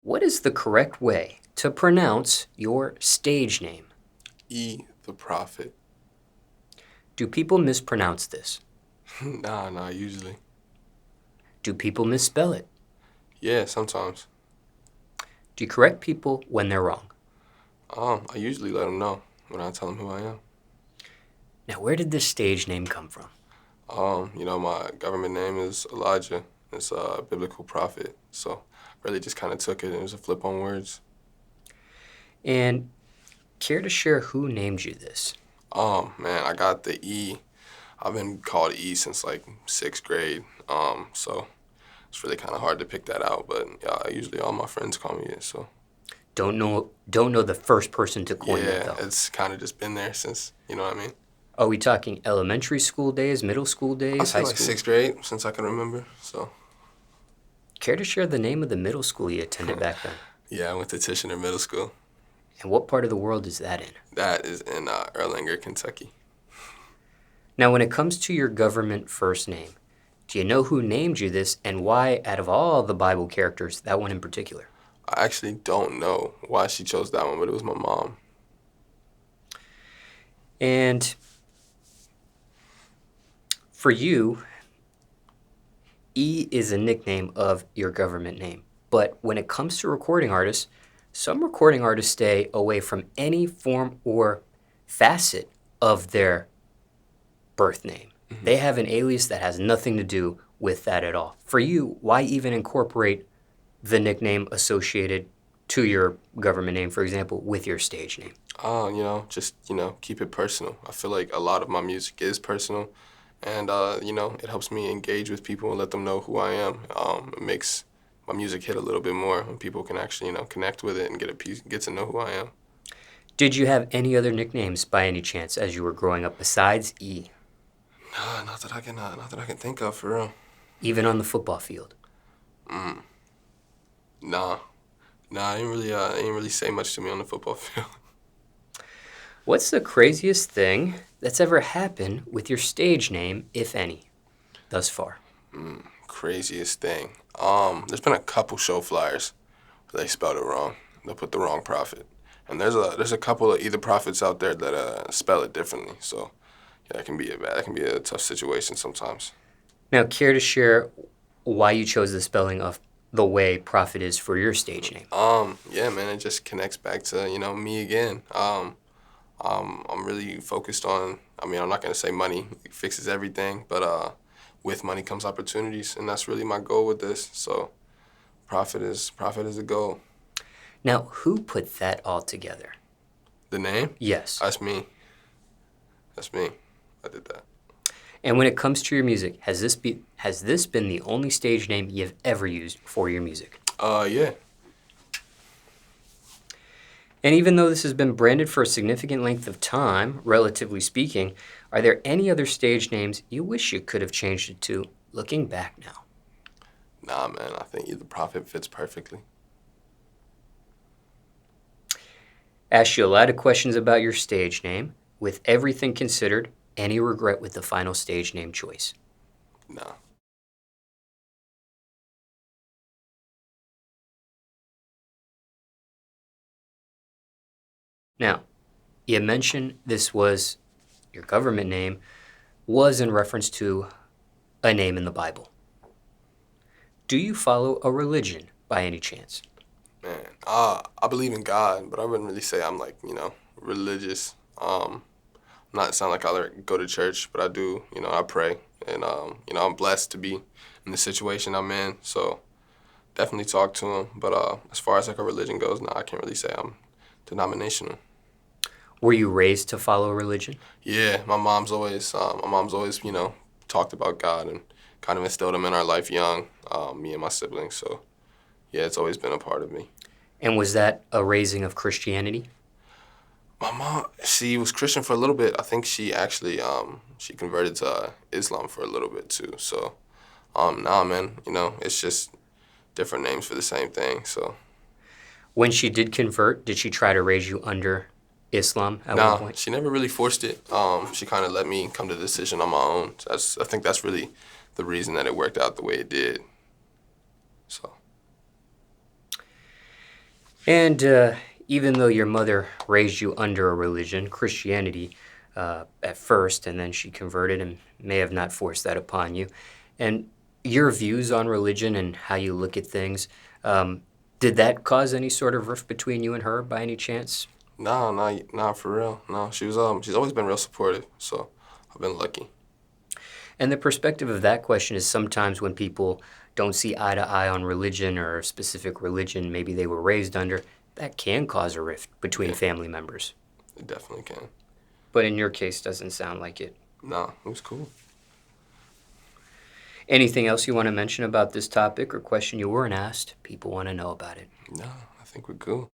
What is the correct way to pronounce your stage name? E the Prophet. Do people mispronounce this? Nah, usually. Do people misspell it? Yeah, sometimes. Do you correct people when they're wrong? I usually let them know when I tell them who I am. Now, where did this stage name come from? My government name is Elijah. It's a biblical prophet. So really just kind of took it and it was a flip on words. And care to share who named you this? Man, I got the E. I've been called E since like 6th grade. So it's really kind of hard to pick that out. But yeah, usually all my friends call me it. So Don't know the first person to coin that, yeah, though. it's kind of just been there since, you know what I mean? Are we talking elementary school days, middle school I days, say high like school? 6th grade since I can remember. So Care to share the name of the middle school you attended back then? yeah, I went to Tishner Middle School. And what part of the world is that in? That is in Erlanger, Kentucky. Now, when it comes to your government first name, do you know who named you this and why, out of all the Bible characters, that one in particular? I actually don't know why she chose that one, but it was my mom. And for you, E is a nickname of your government name. But when it comes to recording artists, some recording artists stay away from any form or facet of their birth name. They have an alias that has nothing to do with that at all. For you, why even incorporate the nickname associated to your government name, for example, with your stage name? Just, keep it personal. I feel like a lot of my music is personal, and, it helps me engage with people and let them know who I am. It makes my music hit a little bit more when people can actually, connect with it and get to know who I am. Did you have any other nicknames by any chance as you were growing up besides E, Nah, not that I can think of for real. even on the football field? Mm, nah, I didn't really say much to me on the football field. What's the craziest thing that's ever happened with your stage name, if any, thus far? Craziest thing. There's been a couple show flyers where they spelled it wrong. They put the wrong prophet. And there's a couple of either prophets out there that spell it differently. So yeah, that can be a tough situation sometimes. Now, care to share why you chose the spelling of the way prophet is for your stage name? Yeah, man, it just connects back to, me again. I'm really focused on, I'm not gonna say money fixes everything, but with money comes opportunities, and that's really my goal with this. So profit is the goal. Now, who put that all together? The name? Yes. That's me. That's me. I did that. And when it comes to your music, has this been the only stage name you've ever used for your music? Yeah. And even though this has been branded for a significant length of time, relatively speaking, are there any other stage names you wish you could have changed it to, looking back now? Nah, man, I think the profit fits perfectly. Asked you a lot of questions about your stage name. With everything considered, any regret with the final stage name choice? Nah. Now, you mentioned this was your government name, was in reference to a name in the Bible. Do you follow a religion by any chance? Man, I believe in God, but I wouldn't really say I'm like, religious. Not sound like I like go to church, but I do, I pray. And, I'm blessed to be in the situation I'm in. So definitely talk to him. But as far as like a religion goes, no, I can't really say I'm denominational. Were you raised to follow a religion? Yeah, my mom's always, talked about God and kind of instilled him in our life young, me and my siblings. So yeah, it's always been a part of me. And was that a raising of Christianity? My mom, she was Christian for a little bit. I think she actually she converted to Islam for a little bit too. So nah, man, it's just different names for the same thing. So When she did convert, did she try to raise you under Islam at one nah, point? she never really forced it. She kind of let me come to the decision on my own. I think that's really the reason that it worked out the way it did. So And even though your mother raised you under a religion, Christianity, at first, and then she converted and may have not forced that upon you, and your views on religion and how you look at things, um, did that cause any sort of rift between you and her by any chance? Nah, nah, for real. No, she's always been real supportive, so I've been lucky. And the perspective of that question is sometimes when people don't see eye to eye on religion or a specific religion maybe they were raised under, that can cause a rift between Yeah, family members. it definitely can. But in your case, doesn't sound like it. Nah, it was cool. Anything else you want to mention about this topic or question you weren't asked? People want to know about it. Nah, I think we're cool.